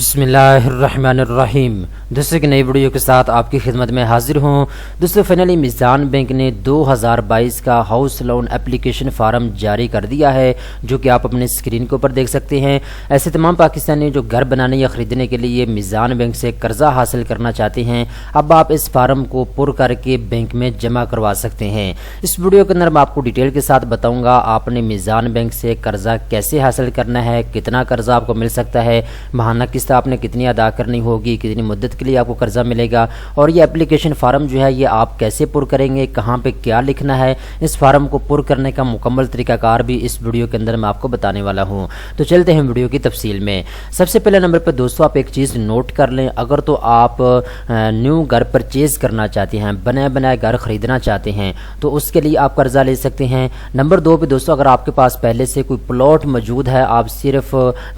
बिस्मिल्लाहिर्रहमानिर्रहीम। दोस्तों, एक नई वीडियो के साथ आपकी खिदमत में हाजिर हूँ। दोस्तों, फाइनली मीज़ान बैंक ने 2022 का हाउस लोन एप्लीकेशन फार्म जारी कर दिया है, जो कि आप अपने स्क्रीन के ऊपर देख सकते हैं। ऐसे तमाम पाकिस्तानी जो घर बनाने या ख़रीदने के लिए मीज़ान बैंक से कर्ज़ा हासिल करना चाहते हैं, अब आप इस फार्म को पुर करके बैंक में जमा करवा सकते हैं। इस वीडियो के अंदर मैं आपको डिटेल के साथ बताऊँगा आपने मीज़ान बैंक से कर्ज़ा कैसे हासिल करना है, कितना कर्ज़ा आपको मिल सकता है, माहाना किस्त आपने कितनी अदा करनी होगी, कितनी मुद्दत के लिए आपको कर्जा मिलेगा, और ये एप्लीकेशन फार्म जो है ये आप कैसे पुर करेंगे, कहाँ पे क्या लिखना है, इस फार्म को पुर करने का मुकम्मल तरीकाकार भी इस वीडियो के अंदर मैं आपको बताने वाला हूँ। तो चलते हैं वीडियो की तफसील में। सबसे पहले नंबर पर दोस्तों आप एक चीज़ नोट कर लें, अगर तो आप न्यू घर परचेज करना चाहते हैं, बनाया बनाया घर खरीदना चाहते हैं, तो उसके लिए आप कर्जा ले सकते हैं। नंबर 2 पे दोस्तों अगर आपके पास पहले से कोई प्लॉट मौजूद है, आप सिर्फ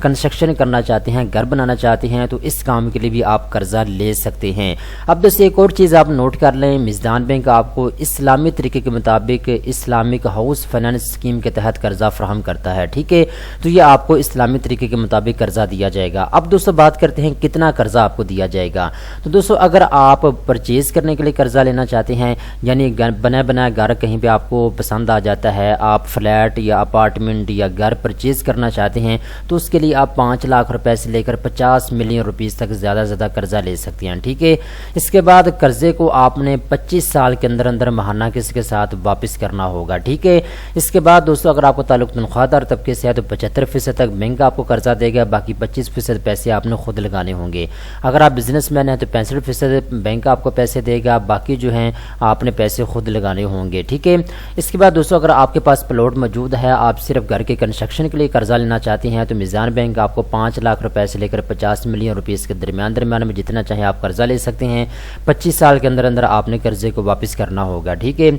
कंस्ट्रक्शन करना चाहते हैं, घर बनाना चाहते हैं, तो इस काम के लिए भी आप कर्जा ले सकते हैं। अब दोस्तों एक और चीज़ आप नोट कर लें, मीज़ान बैंक आपको इस्लामी तरीके के मुताबिक इस्लामिक हाउस फाइनेंस स्कीम के तहत कर्जा फराहम करता है। ठीक है, तो ये आपको इस्लामी तरीके के मुताबिक कर्जा दिया जाएगा। अब दोस्तों बात करते हैं कितना कर्जा आपको दिया जाएगा। तो दोस्तों अगर आप परचेज करने के लिए कर्जा लेना चाहते हैं, यानी बना बनाया घर कहीं पर आपको पसंद आ जाता है, आप फ्लैट या अपार्टमेंट या घर परचेज करना चाहते हैं, तो उसके लिए आप 5 लाख रुपए से लेकर 50 मिलियन रुपीस तक ज़्यादा से ज़्यादा कर्जा ले सकते हैं। ठीक है, इसके बाद कर्जे को आपने 25 साल के अंदर अंदर महाना किस्त के साथ वापस करना होगा। ठीक है, इसके बाद दोस्तों अगर आपको ताल्लुक तनख्वाहदार तबके से है तो 75% तक बैंक आपको कर्जा देगा, बाकी 25% पैसे आपने खुद लगाने होंगे। अगर आप बिजनेसमैन हैं तो 65% बैंक आपको पैसे देगा, बाकी जो हैं आपने पैसे खुद लगाने होंगे। ठीक है, इसके बाद दोस्तों अगर आपके पास प्लॉट मौजूद है, आप सिर्फ घर के कंस्ट्रक्शन के लिए कर्जा लेना चाहते हैं, तो मीज़ान बैंक आपको 5 लाख रुपए से लेकर 50 मिलियन रुपीस के दरमियान में जितना चाहे आप कर्जा ले सकते हैं। 25 साल के अंदर अंदर आपने कर्जे को वापस करना होगा। ठीक है,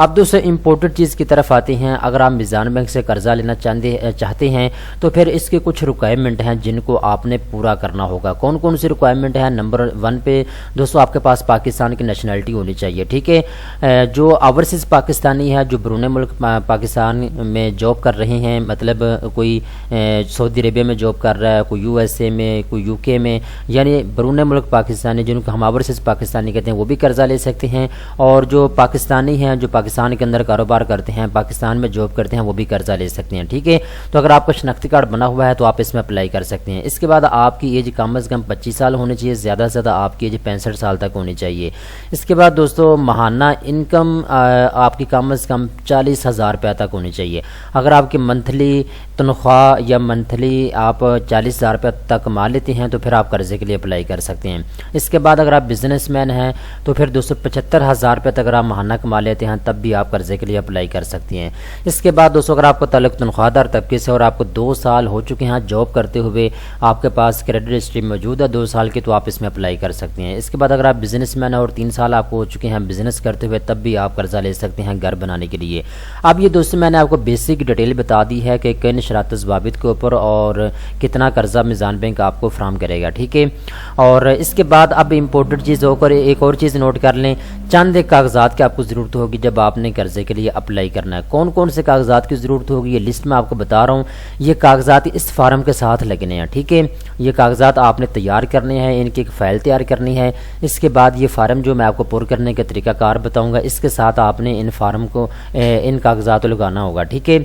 अब दोस्तों इम्पोर्टेंट चीज़ की तरफ आते हैं। अगर आप मीज़ान बैंक से कर्जा लेना चाहते हैं तो फिर इसके कुछ रिक्वायरमेंट हैं जिनको आपने पूरा करना होगा। कौन कौन सी रिक्वायरमेंट है? नंबर 1 पे दोस्तों आपके पास पाकिस्तान की नेशनलिटी होनी चाहिए। ठीक है, जो ओवरसीज़ पाकिस्तानी है, जो बैरून मुल्क पाकिस्तान में जॉब कर रहे हैं, मतलब कोई सऊदी अरेबिया में जॉब कर रहा है, कोई USA में, कोई UK में, यानी बैरून मुल्क पाकिस्तानी जिनको हम ओवरसीज़ पाकिस्तानी कहते हैं, वो भी कर्जा ले सकते हैं। और जो पाकिस्तानी हैं, जो पाकिस्तान के अंदर कारोबार करते हैं, पाकिस्तान में जॉब करते हैं, वो भी कर्जा ले सकते हैं। ठीक है, तो अगर आपका शनाख्ती कार्ड बना हुआ है तो आप इसमें अप्लाई कर सकते हैं। इसके बाद आपकी एज कम अज़ कम 25 साल होनी चाहिए, ज़्यादा से ज़्यादा आपकी एज 65 साल तक होनी चाहिए। इसके बाद दोस्तों माहाना इनकम आपकी कम अज़ कम 40,000 रुपये तक होनी चाहिए। अगर आपकी मंथली तनख्वाह या मंथली आप 40,000 रुपये तक कमा लेते हैं तो फिर आप कर्जे के लिए अप्लाई कर सकते हैं। इसके बाद अगर आप बिजनेसमैन हैं तो फिर दोस्तों 75,000 रुपये तक अगर आप माहाना कमा लेते हैं तब भी आप कर्जे के लिए अप्लाई कर सकते हैं। इसके बाद दोस्तों अगर आपको ताल्लुक तनख्वाहदार तबके से और आपको 2 साल हो चुके हैं जॉब करते हुए, आपके पास क्रेडिट हिस्ट्री मौजूद है 2 साल की, तो आप इसमें अप्लाई कर सकते हैं। इसके बाद अगर आप बिजनेसमैन हैं और 3 साल आपको हो चुके हैं बिजनेस करते हुए, तब भी आप कर्जा ले सकते हैं घर बनाने के लिए। अब ये दोस्तों मैंने आपको बेसिक डिटेल बता दी है कि किन शरात ज़वाबित के ऊपर और कितना कर्जा मीज़ान बैंक आपको फराहम करेगा। ठीक है, और इसके बाद अब इम्पोर्टेंट चीज़ होकर एक और चीज़ नोट कर लें, चंद कागजात की आपको ज़रूरत होगी जब आपने कर्जे के लिए अप्लाई करना है। कौन कौन से कागजात की ज़रूरत होगी ये लिस्ट में आपको बता रहा हूँ। ये कागजात इस फार्म के साथ लगने हैं। ठीक है, ये कागजात आपने तैयार करने हैं, इनकी एक फ़ाइल तैयार करनी है। इसके बाद ये फार्म जो मैं आपको पुर करने का तरीकाकार बताऊँगा, इसके साथ आपने इन फार्म को इन कागजात को लगाना होगा। ठीक है,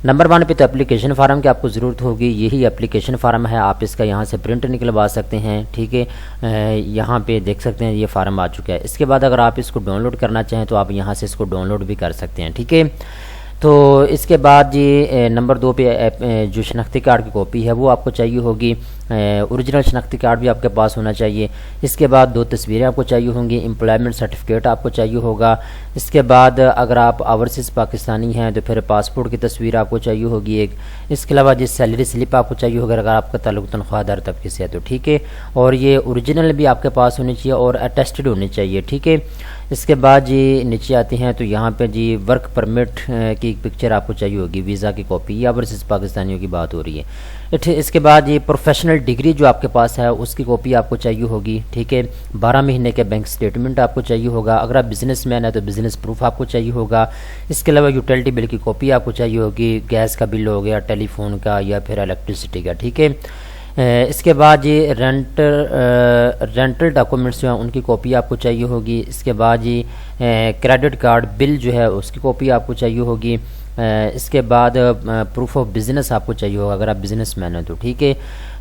नंबर 1 पे तो एप्लीकेशन फार्म की आपको ज़रूरत होगी। यही एप्लीकेशन फार्म है, आप इसका यहाँ से प्रिंट निकलवा सकते हैं। ठीक है, यहाँ पे देख सकते हैं ये फार्म आ चुका है। इसके बाद अगर आप इसको डाउनलोड करना चाहें तो आप यहाँ से इसको डाउनलोड भी कर सकते हैं। ठीक है, तो इसके बाद जी नंबर 2 पे जो शनाख्ती कार्ड की कॉपी है वो आपको चाहिए होगी। ओरिजिनल शनाख्ती कार्ड भी आपके पास होना चाहिए। इसके बाद 2 तस्वीरें आपको चाहिए होंगी। एम्प्लॉयमेंट सर्टिफिकेट आपको चाहिए होगा। इसके बाद अगर आप ओवरसीज़ पाकिस्तानी हैं तो फिर पासपोर्ट की तस्वीर आपको चाहिए होगी एक। इसके अलावा जी सैलरी स्लिप आपको चाहिए होगा अगर आपका ताल्लुक तनख्वाहदार तबके से है तो। ठीक है, और ये ओरिजिनल भी आपके पास होनी चाहिए और अटेस्टेड होनी चाहिए। ठीक है, इसके बाद जी नीचे आते हैं तो यहाँ पे जी वर्क परमिट की पिक्चर आपको चाहिए होगी, वीज़ा की कॉपी, या ओवरसीज़ पाकिस्तानियों की बात हो रही है। इसके बाद ये प्रोफेशनल डिग्री जो आपके पास है उसकी कॉपी आपको चाहिए होगी। ठीक है, 12 महीने के बैंक स्टेटमेंट आपको चाहिए होगा। अगर आप बिजनेसमैन है तो बिजनेस प्रूफ आपको चाहिए होगा। इसके अलावा यूटिलिटी बिल की कॉपी आपको चाहिए होगी, गैस का बिल हो गया, टेलीफोन का या फिर इलेक्ट्रिसिटी का। ठीक है, इसके बाद ये रेंटल डॉक्यूमेंट्स जो हैं उनकी कॉपी आपको चाहिए होगी। इसके बाद ये क्रेडिट कार्ड बिल जो है उसकी कॉपी आपको चाहिए होगी। इसके बाद प्रूफ ऑफ बिज़नेस आपको चाहिए होगा अगर आप बिज़नेसमैन हैं तो, ठीक है।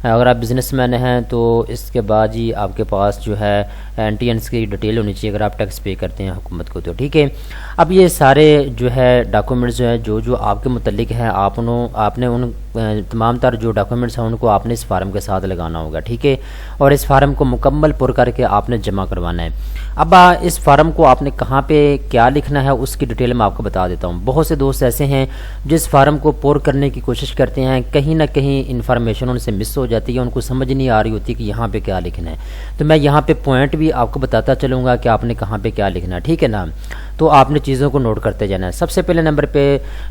अगर आप बिज़नेसमैन हैं तो इसके बाद ही आपके पास जो है एनटीएनस की डिटेल होनी चाहिए अगर आप टैक्स पे करते हैं हुकूमत को तो, ठीक है। अब ये सारे जो है डॉक्यूमेंट्स जो है जो आपके मुतल्लिक हैं आपने उन तमाम तर जो डॉक्यूमेंट्स हैं उनको आपने इस फार्म के साथ लगाना होगा, ठीक है। और इस फार्म को मुकम्मल पुर करके आपने जमा करवाना है। अब इस फार्म को आपने कहाँ पे क्या लिखना है उसकी डिटेल मैं आपको बता देता हूँ। बहुत से दोस्त ऐसे हैं जिस फार्म को पुर करने की कोशिश करते हैं, कहीं ना कहीं इन्फॉर्मेशन उनसे मिस हो जाती है, उनको समझ नहीं आ रही होती कि यहाँ पे क्या लिखना है। तो मैं यहाँ पे पॉइंट भी आपको बताता चलूँगा कि आपने कहाँ पे क्या लिखना है, ठीक है ना। तो आपने चीज़ों को नोट करते जाना है। सबसे पहले नंबर पे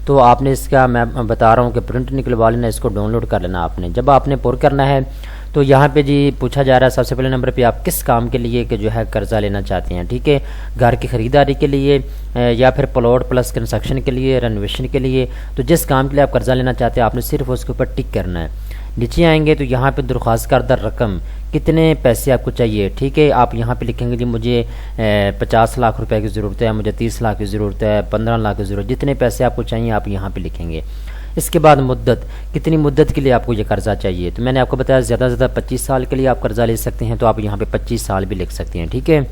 तो आपने इसका मैं बता रहा हूँ कि प्रिंट निकलवा लेना, इसको डाउनलोड कर लेना आपने। जब आपने पुर करना है तो यहाँ पे जी पूछा जा रहा है सबसे पहले नंबर पे आप किस काम के लिए कि जो है कर्जा लेना चाहते हैं, ठीक है। घर की ख़रीदारी के लिए या फिर प्लॉट प्लस कंस्ट्रक्शन के लिए, रेनोवेशन के लिए। तो जिस काम के लिए आप कर्जा लेना चाहते हैं आपने सिर्फ उसके ऊपर टिक करना है। नीचे आएंगे तो यहाँ पे दरख्वास्त करदा रकम कितने पैसे आपको चाहिए, ठीक है। आप यहाँ पे लिखेंगे जी मुझे 50 लाख रुपए की ज़रूरत है, मुझे 30 लाख की ज़रूरत है, 15 लाख की ज़रूरत, जितने पैसे आपको चाहिए आप यहाँ पे लिखेंगे। इसके बाद मुद्दत, कितनी मुद्दत के लिए आपको ये कर्ज़ा चाहिए। तो मैंने आपको बताया ज़्यादा से ज़्यादा 25 साल के लिए आप कर्ज़ा ले सकते हैं, तो आप यहाँ पे 25 साल भी लिख सकते हैं, ठीक है।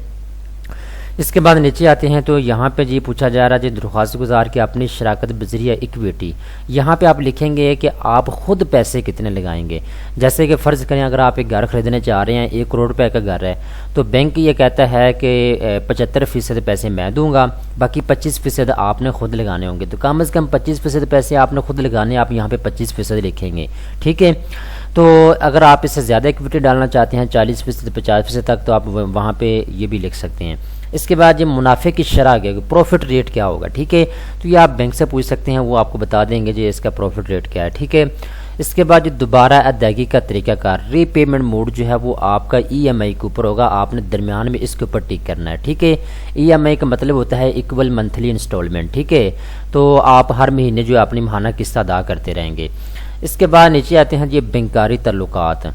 इसके बाद नीचे आते हैं तो यहाँ पे जी पूछा जा रहा है जी दरख्वास्त गुजार की अपनी शराकत बजरिया इक्विटी। यहाँ पे आप लिखेंगे कि आप खुद पैसे कितने लगाएंगे। जैसे कि फ़र्ज़ करें अगर आप एक घर ख़रीदने जा रहे हैं, 1 करोड़ रुपए का घर है, तो बैंक ये कहता है कि 75% पैसे मैं दूंगा, बाकी 25% आपने खुद लगाने होंगे। तो कम से कम 25% पैसे आपने खुद लगाने, आप यहाँ पे 25% लिखेंगे, ठीक है। तो अगर आप इससे ज़्यादा इक्विटी डालना चाहते हैं 40% 50% तक, तो आप वहाँ पे ये भी लिख सकते हैं। इसके बाद ये मुनाफे की शरह क्या, प्रॉफिट रेट क्या होगा, ठीक है। तो ये आप बैंक से पूछ सकते हैं, वो आपको बता देंगे जी इसका प्रॉफिट रेट क्या है, ठीक है। इसके बाद जो दोबारा अदायगी का तरीकाकार, रीपेमेंट मोड जो है वो आपका EMI के ऊपर होगा, आपने दरमियान में इसके ऊपर टिक करना है, ठीक है। EMI का मतलब होता है इक्वल मंथली इंस्टॉलमेंट, ठीक है। तो आप हर महीने जो अपनी माहाना किस्त अदा करते रहेंगे। इसके बाद नीचे आते हैं ये बैंकारी तल्लुकात।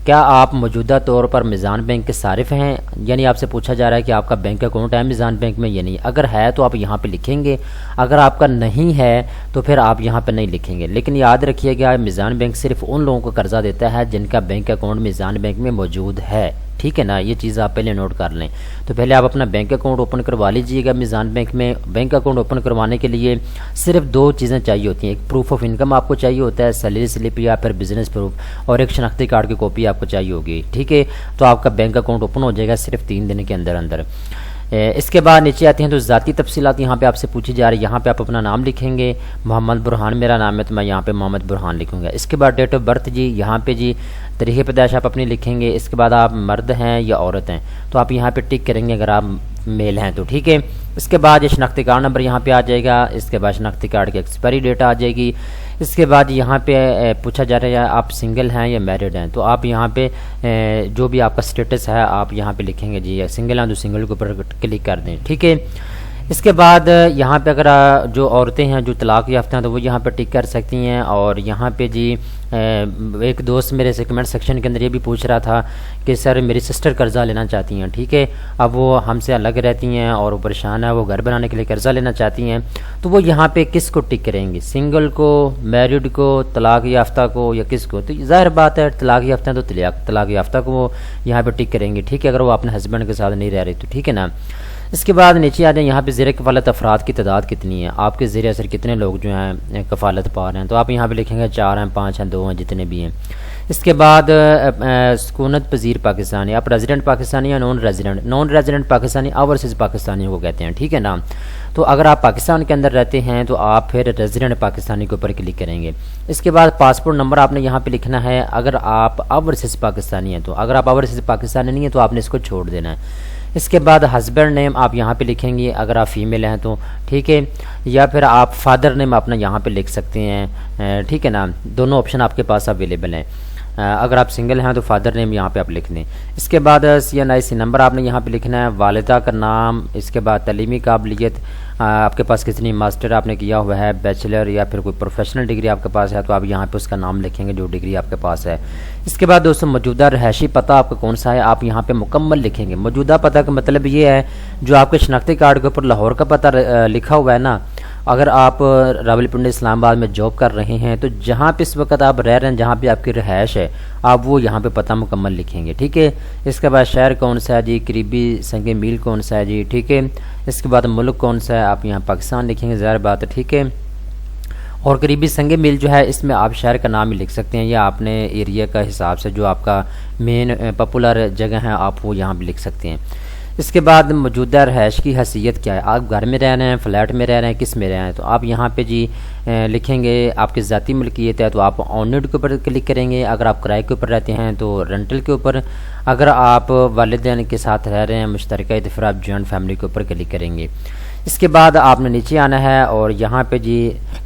क्या आप मौजूदा तौर पर मीज़ान बैंक के सारिफ हैं, यानी आपसे पूछा जा रहा है कि आपका बैंक अकाउंट है मीज़ान बैंक में या नहीं। अगर है तो आप यहाँ पे लिखेंगे, अगर आपका नहीं है तो फिर आप यहाँ पे नहीं लिखेंगे। लेकिन याद रखिएगा मीज़ान बैंक सिर्फ उन लोगों को कर्जा देता है जिनका बैंक अकाउंट मीज़ान बैंक में मौजूद है, ठीक है ना। ये चीज़ आप पहले नोट कर लें। तो पहले आप अपना बैंक अकाउंट ओपन करवा लीजिएगा मीज़ान बैंक में। बैंक अकाउंट ओपन करवाने के लिए सिर्फ 2 चीज़ें चाहिए होती हैं, एक प्रूफ ऑफ इनकम आपको चाहिए होता है, सैलरी स्लिप या फिर बिजनेस प्रूफ, और एक शनाख्ती कार्ड की कॉपी आपको चाहिए होगी, ठीक है। तो आपका बैंक अकाउंट ओपन हो जाएगा सिर्फ 3 दिन के अंदर अंदर। इसके बाद नीचे आते हैं तो ज़ाती तफसीलात यहाँ पे आपसे पूछी जा रही है। यहाँ पे आप अपना नाम लिखेंगे, मोहम्मद बुरहान मेरा नाम है तो मैं यहाँ पे मोहम्मद बुरहान लिखूँगा। इसके बाद डेट ऑफ बर्थ जी यहाँ पे जी तारीख़ पैदाइश आप अपनी लिखेंगे। इसके बाद आप मर्द हैं या औरत हैं तो आप यहाँ पे टिक करेंगे अगर आप मेल हैं तो, ठीक है। इसके बाद ये शनाख्ती कार्ड नंबर यहाँ पे आ जाएगा। इसके बाद शनाख्ती कार्ड की एक्सपायरी डेट आ जाएगी। इसके बाद यहाँ पे पूछा जा रहा है आप सिंगल हैं या मैरिड हैं, तो आप यहाँ पे जो भी आपका स्टेटस है आप यहाँ पे लिखेंगे जी, सिंगल हैं तो सिंगल के ऊपर क्लिक कर दें, ठीक है। इसके बाद यहाँ पे अगर जो औरतें हैं जो तलाक याफ्ता हैं तो वो यहाँ पे टिक कर सकती हैं। और यहाँ पे जी एक दोस्त मेरे से कमेंट सेक्शन के अंदर ये भी पूछ रहा था कि सर मेरी सिस्टर कर्ज़ा लेना चाहती हैं, ठीक है। अब वो हमसे अलग रहती हैं और वो परेशान है, वो घर बनाने के लिए कर्ज़ा लेना चाहती हैं, तो वो यहाँ पे किस को टिक करेंगी, सिंगल को, मैरिड को, तलाक याफ्ता को या किस को। तो ज़ाहिर बात है तलाक याफ्ता तो तलाक याफ्ता को वो यहाँ पे टिक करेंगी, ठीक है, अगर वो अपने हस्बैंड के साथ नहीं रह रही तो, ठीक है ना। इसके बाद नीचे आ जाए, यहाँ पे ज़ेर कफ़ालत अफराद की तादाद कितनी है, आपके ज़ेर असर कितने लोग जो हैं कफ़ालत पा रहे हैं, तो आप यहाँ पे लिखेंगे 4 हैं, 5 हैं, 2 हैं, जितने भी हैं। इसके बाद सुकूनत पजीर पाकिस्तानी, आप रेजिडेंट पाकिस्तानी या नॉन रेजिडेंट पाकिस्तानी ओवरसीज़ पाकिस्तानियों को कहते हैं, ठीक है ना। तो अगर आप पाकिस्तान के अंदर रहते हैं तो आप फिर रेजिडेंट पाकिस्तानी के ऊपर क्लिक करेंगे। इसके बाद पासपोर्ट नंबर आपने यहाँ पे लिखना है अगर आप ओवरसीज़ पाकिस्तानी हैं तो, अगर आप ओवरसीज़ पाकिस्तानी नहीं है तो आपने इसको छोड़ देना है। इसके बाद हस्बैंड नेम आप यहाँ पे लिखेंगे अगर आप फीमेल हैं तो, ठीक है, या फिर आप फादर नेम अपना यहाँ पे लिख सकते हैं, ठीक है ना। दोनों ऑप्शन आपके पास अवेलेबल हैं। अगर आप सिंगल हैं तो फादर नेम यहाँ पे आप लिख दें। इसके बाद CNIC नंबर आपने यहाँ पे लिखना है, वालिदा का नाम, इसके बाद तलीमी काबिलियत, आपके पास कितनी मास्टर आपने किया हुआ है, बैचलर या फिर कोई प्रोफेशनल डिग्री आपके पास है तो आप यहाँ पे उसका नाम लिखेंगे जो डिग्री आपके पास है। इसके बाद दोस्तों मौजूदा रहायशी पता आपका कौन सा है, आप यहाँ पे मुकम्मल लिखेंगे। मौजूदा पता का मतलब ये है जो आपके शनाख्ती कार्ड के ऊपर लाहौर का पता लिखा हुआ है ना, अगर आप रावलपिंडी इस्लामाबाद में जॉब कर रहे हैं तो जहाँ पे इस वक्त आप रह रहे हैं, जहाँ पे आपकी रहायश है, आप वो यहाँ पे पता मुकम्मल लिखेंगे, ठीक है। इसके बाद शहर कौन सा है जी, करीबी संग मील कौन सा है जी, ठीक है। इसके बाद मुल्क कौन सा है, आप यहाँ पाकिस्तान लिखेंगे, ज़ाहिर बात है, ठीक है। और करीबी संग मील जो है इसमें आप शहर का नाम ही लिख सकते हैं या आपने एरिया का हिसाब से जो आपका मेन पॉपुलर जगह है आप वो यहाँ पर लिख सकते हैं। इसके बाद मौजूदा रहायश की हैसियत क्या है, आप घर में रह रहे हैं, फ्लैट में रह रहे हैं, किस में रह रहे हैं, तो आप यहाँ पे जी लिखेंगे आपकी ज़ाती मिल्कियत है तो आप ऑनर्ड के ऊपर क्लिक करेंगे, अगर आप किराए के ऊपर रहते हैं तो रेंटल के ऊपर, अगर आप वालिदैन के साथ रह रहे हैं मुश्तरका है तो फिर आप जॉइंट फैमिली के ऊपर क्लिक करेंगे। इसके बाद आपने नीचे आना है और यहाँ पे जी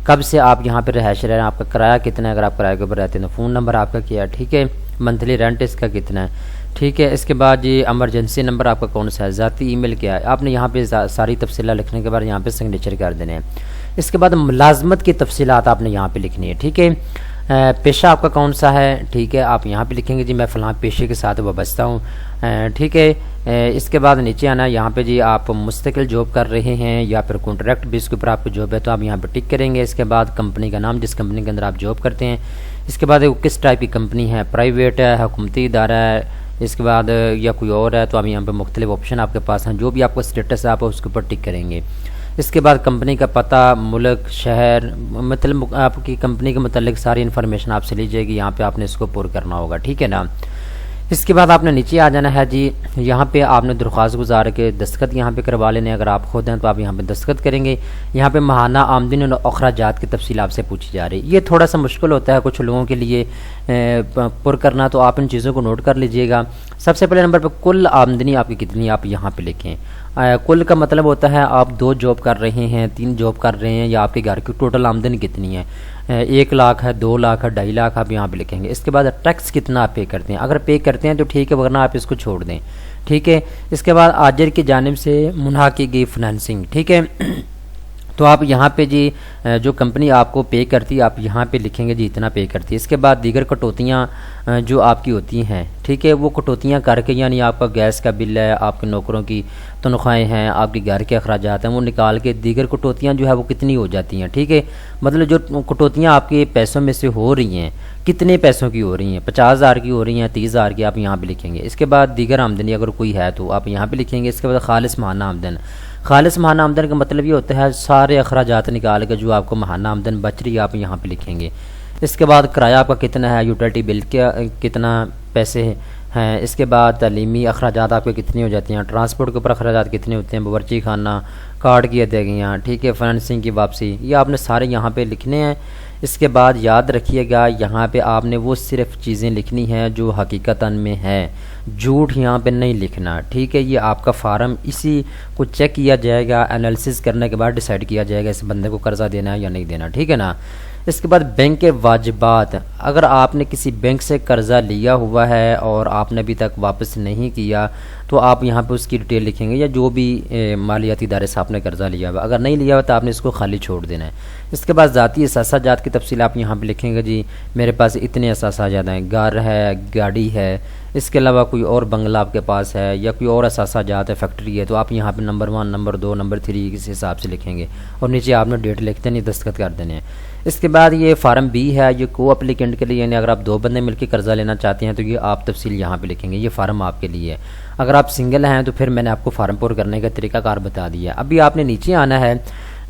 कब से आप यहाँ पे रहायश रह रहे हैं, आपका किराया कितना है, अगर आप किराए के ऊपर रहते हैं तो फ़ोन नंबर आपका क्या है, ठीक है। मंथली रेंट इसका कितना है, ठीक है। इसके बाद जी एमरजेंसी नंबर आपका कौन सा है, ज़ाती ईमेल क्या है, आपने यहाँ पे सारी तफसीला लिखने के बाद यहाँ पे सिग्नेचर कर देने हैं। इसके बाद मुलाजमत की तफसीलात आपने यहाँ पे लिखनी है, ठीक है। पेशा आपका कौन सा है, ठीक है, आप यहाँ पे लिखेंगे जी मैं फ़लाँ पेशे के साथ वाबस्ता हूँ, ठीक है। इसके बाद नीचे आना, यहाँ पे जी आप मुस्तकिल जॉब कर रहे हैं या फिर कॉन्ट्रैक्ट बेस के ऊपर आपको जॉब है तो आप यहाँ पे टिक करेंगे। इसके बाद कंपनी का नाम जिस कंपनी के अंदर आप जॉब करते हैं, इसके बाद किस टाइप की कंपनी है, प्राइवेट है, हुकूमती इदारा है, इसके बाद या कोई और है तो आप यहाँ पे मुख्तलिफ ऑप्शन आपके पास हैं, जो भी आपका स्टेटस है आप उसके ऊपर टिक करेंगे। इसके बाद कंपनी का पता, मुल्क, शहर, मतलब आपकी कंपनी के मतलब सारी इन्फॉर्मेशन आपसे ली जाएगी, यहाँ पे आपने इसको पुर करना होगा, ठीक है ना। इसके बाद आपने नीचे आ जाना है जी, यहाँ पे आपने दरख्वास्त गुजार के दस्तखत यहाँ पे करवा लेने, अगर आप खुद हैं तो आप यहाँ पे दस्तखत करेंगे। यहाँ पे माहाना आमदनी और अखराजात की तफसील आपसे पूछी जा रही है, ये थोड़ा सा मुश्किल होता है कुछ लोगों के लिए पुर करना, तो आप इन चीज़ों को नोट कर लीजिएगा। सबसे पहले नंबर पर कुल आमदनी आपकी कितनी आप यहाँ पे लिखें। कुल का मतलब होता है आप 2 जॉब कर रहे हैं, 3 जॉब कर रहे हैं, या आपके घर की टोटल आमदनी कितनी है, 1 लाख है, 2 लाख है, 2.5 लाख आप यहाँ पे लिखेंगे। इसके बाद टैक्स कितना आप पे करते हैं, अगर पे करते हैं तो ठीक है, वरना आप इसको छोड़ दें, ठीक है। इसके बाद आजिर की जानिब से मुनाह की गई फाइनेंसिंग, ठीक है, तो आप यहाँ पे जी जो कंपनी आपको पे करती है आप यहाँ पे लिखेंगे जी इतना पे करती है। इसके बाद दीगर कटौतियाँ जो आपकी होती हैं, ठीक है, वो कटौतियाँ करके, यानी आपका गैस का बिल है, आपके नौकरों की तनख्वाहें हैं, आपके घर के अखराजात हैं, वो निकाल के दीगर कटौतियाँ जो है वो कितनी हो जाती हैं, ठीक है। मतलब जो कटौतियाँ आपके पैसों में से हो रही हैं, कितने पैसों की हो रही हैं, 50,000 की हो रही हैं, 30,000 की, आप यहाँ पे लिखेंगे। इसके बाद दीगर आमदनी अगर कोई है तो आप यहाँ पे लिखेंगे। इसके बाद खालिस माहाना आमदन, खालिस माहाना आमदन का मतलब ये होता है सारे अखराजात निकाल के जो आपको माहाना आमदन बच रही है आप यहाँ पे लिखेंगे। इसके बाद किराया आपका कितना है, यूटिलिटी बिल का कितना पैसे हैं। इसके बाद तालीमी अखराजात आपके कितनी हो जाती हैं, ट्रांसपोर्ट के ऊपर अखराजात कितने होते हैं, बावर्ची खाना, कार्ड की अदायगियाँ, ठीक है, फाइनेंसिंग की वापसी, ये आपने सारे यहाँ पे लिखने हैं। इसके बाद याद रखिएगा यहाँ पे आपने वो सिर्फ चीज़ें लिखनी हैं जो हकीकतन में है, झूठ यहाँ पे नहीं लिखना, ठीक है। ये आपका फार्म इसी को चेक किया जाएगा, एनालिसिस करने के बाद डिसाइड किया जाएगा इस बंदे को कर्जा देना है या नहीं देना, ठीक है ना। इसके बाद बैंक के वाजिबात, अगर आपने किसी बैंक से कर्ज़ा लिया हुआ है और आपने अभी तक वापस नहीं किया तो आप यहाँ पे उसकी डिटेल लिखेंगे, या जो भी मालियाती इदारे से आपने कर्ज़ा लिया हुआ, अगर नहीं लिया हुआ तो आपने इसको खाली छोड़ देना है। इसके बाद ज़ाती असासाजात की तफसील आप यहाँ पे लिखेंगे जी मेरे पास इतने असासाजात हैं, घर है, गाड़ी है, इसके अलावा कोई और बंगला आपके पास है या कोई और असासाजात है, फैक्ट्री है, तो आप यहाँ पे नंबर 1, नंबर 2, नंबर 3 इस हिसाब से लिखेंगे और नीचे आपने डेट लिख देनी, दस्तखत कर देने हैं। इसके बाद ये फार्म बी है, ये को अप्लीकेंट के लिए, यानी अगर आप 2 बंदे मिलकर कर्जा लेना चाहते हैं तो ये आप तफसील यहाँ पे लिखेंगे, ये फार्म आपके लिए है। अगर आप सिंगल हैं तो फिर मैंने आपको फार्म पुर करने का तरीकाकार बता दिया। अभी आपने नीचे आना है,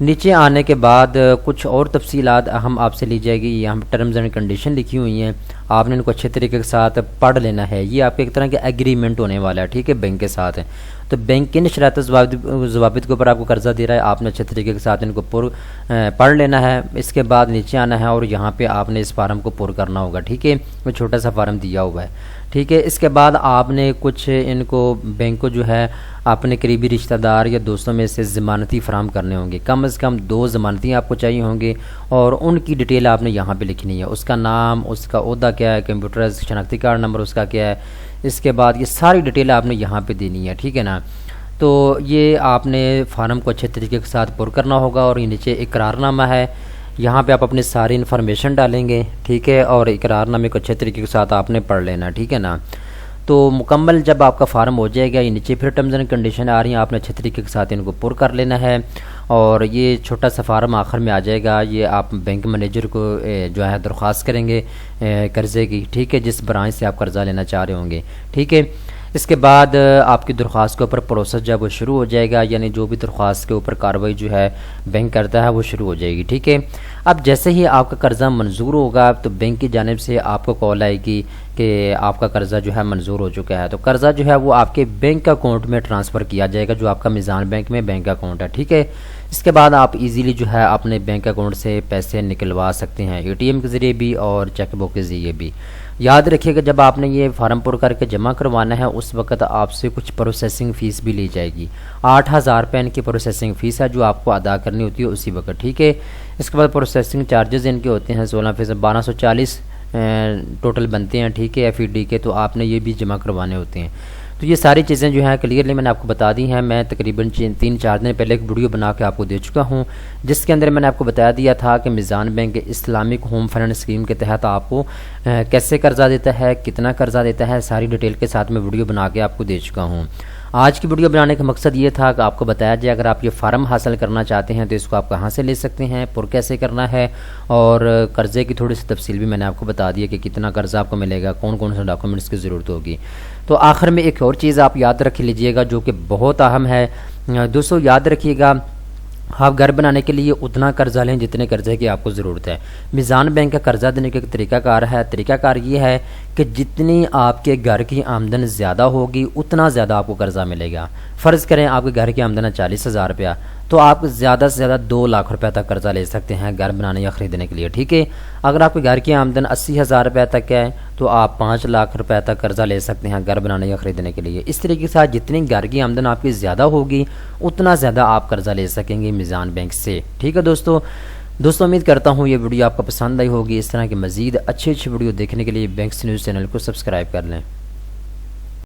नीचे आने के बाद कुछ और तफसीलात हम आपसे ली जाएगी, यहाँ पर टर्म्स एंड कंडीशन लिखी हुई हैं, आपने इनको अच्छे तरीके के साथ पढ़ लेना है। ये आपके एक तरह के एग्रीमेंट होने वाला है, ठीक है, बैंक के साथ है। तो बैंक किन शरात ज़वाबित के ऊपर आपको कर्जा दे रहा है, आपने अच्छे तरीके के साथ इनको पढ़ लेना है। इसके बाद नीचे आना है और यहाँ पे आपने इस फार्म को पुर करना होगा, ठीक है, वो छोटा सा फार्म दिया हुआ है, ठीक है। इसके बाद आपने कुछ इनको बैंक को जो है अपने करीबी रिश्तेदार या दोस्तों में से ज़मानती फ़राम करने होंगे। कम से कम 2 ज़मानती आपको चाहिए होंगे और उनकी डिटेल आपने यहाँ पे लिखनी है। उसका नाम, उसका ओहदा क्या है, कंप्यूटर शनाख्ती कार्ड नंबर उसका क्या है। इसके बाद ये सारी डिटेल आपने यहाँ पे देनी है, ठीक है ना। तो ये आपने फ़ार्म को अच्छे तरीके के साथ पुर करना होगा। और ये नीचे इकरारनामा है, यहाँ पे आप अपनी सारी इन्फॉर्मेशन डालेंगे, ठीक है। और इकरारनामे को अच्छे तरीके के साथ आपने पढ़ लेना, ठीक है ना। तो मुकम्मल जब आपका फार्म हो जाएगा, ये नीचे फिर टर्म्स एंड कंडीशन आ रही हैं, आपने अच्छे तरीके के साथ इनको पुर कर लेना है। और ये छोटा सा फार्म आखिर में आ जाएगा, ये आप बैंक मैनेजर को जो है दरख्वास्त करेंगे कर्ज़े की, ठीक है, जिस ब्रांच से आप कर्ज़ा लेना चाह रहे होंगे, ठीक है। इसके बाद आपकी दरख्वास्त के ऊपर प्रोसेस जब वो शुरू हो जाएगा, यानी जो भी दरख्वास्त के ऊपर कार्रवाई जो है बैंक करता है वो शुरू हो जाएगी, ठीक है। अब जैसे ही आपका कर्ज़ा मंजूर होगा तो बैंक की जानिब से आपको कॉल आएगी कि आपका कर्ज़ा जो है मंजूर हो चुका है। तो कर्ज़ा जो है वो आपके बैंक अकाउंट में ट्रांसफ़र किया जाएगा, जो आपका मीज़ान बैंक में बैंक अकाउंट है, ठीक है। इसके बाद आप इजीली जो है अपने बैंक अकाउंट से पैसे निकलवा सकते हैं, ATM के ज़रिए भी और चेकबुक के ज़रिए भी। याद रखिएगा, जब आपने ये फार्म पुर करके जमा करवाना है उस वक्त आपसे कुछ प्रोसेसिंग फ़ीस भी ली जाएगी। 8000 रुपये इनकी प्रोसेसिंग फ़ीस है जो आपको अदा करनी होती है उसी वक्त, ठीक है। इसके बाद प्रोसेसिंग चार्जेस इनके होते हैं 16%, 1240 टोटल बनते हैं, ठीक है, FED के। तो आपने ये भी जमा करवाने होते हैं। तो ये सारी चीज़ें जो हैं क्लियरली मैंने आपको बता दी हैं। मैं तकरीबन 3-4 दिन पहले एक वीडियो बना के आपको दे चुका हूँ, जिसके अंदर मैंने आपको बता दिया था कि Meezan bank Islamic home finance scheme के तहत आपको कैसे कर्ज़ा देता है, कितना कर्ज़ा देता है, सारी डिटेल के साथ मैं वीडियो बना के आपको दे चुका हूँ। आज की वीडियो बनाने का मकसद ये था कि आपको बताया जाए अगर आप ये फ़ार्म हासिल करना चाहते हैं तो इसको आप कहाँ से ले सकते हैं, पुर कैसे करना है, और कर्ज़े की थोड़ी सी तफसील भी मैंने आपको बता दी है कि कितना कर्ज़ा आपको मिलेगा, कौन कौन से डॉक्यूमेंट्स की ज़रूरत होगी। तो आखिर में एक और चीज़ आप याद रख लीजिएगा जो कि बहुत अहम है दोस्तों, याद रखिएगा, आप घर बनाने के लिए उतना कर्जा लें जितने कर्जे की आपको ज़रूरत है। मीज़ान बैंक का कर्जा देने का एक तरीक़ाकार है। तरीक़ाकार ये है कि जितनी आपके घर की आमदन ज़्यादा होगी उतना ज़्यादा आपको कर्जा मिलेगा। फ़र्ज़ करें आपके घर की आमदन है 40,000 रुपया, तो आप ज़्यादा से ज़्यादा 2 लाख रुपये तक कर्जा ले सकते हैं घर बनाने या ख़रीदने के लिए, ठीक है। अगर आपके घर की आमदन 80,000 रुपये तक है तो आप 5 लाख रुपये तक कर्जा ले सकते हैं घर बनाने या ख़रीदने के लिए। इस तरीके से जितनी घर की आमदन आपकी ज़्यादा होगी उतना ज़्यादा आप कर्जा ले सकेंगे मीज़ान बैंक से, ठीक है दोस्तों। उम्मीद करता हूँ ये वीडियो आपको पसंद आई होगी। इस तरह की मज़ीद अच्छी वीडियो देखने के लिए बैंक्स न्यूज़ चैनल को सब्सक्राइब कर लें।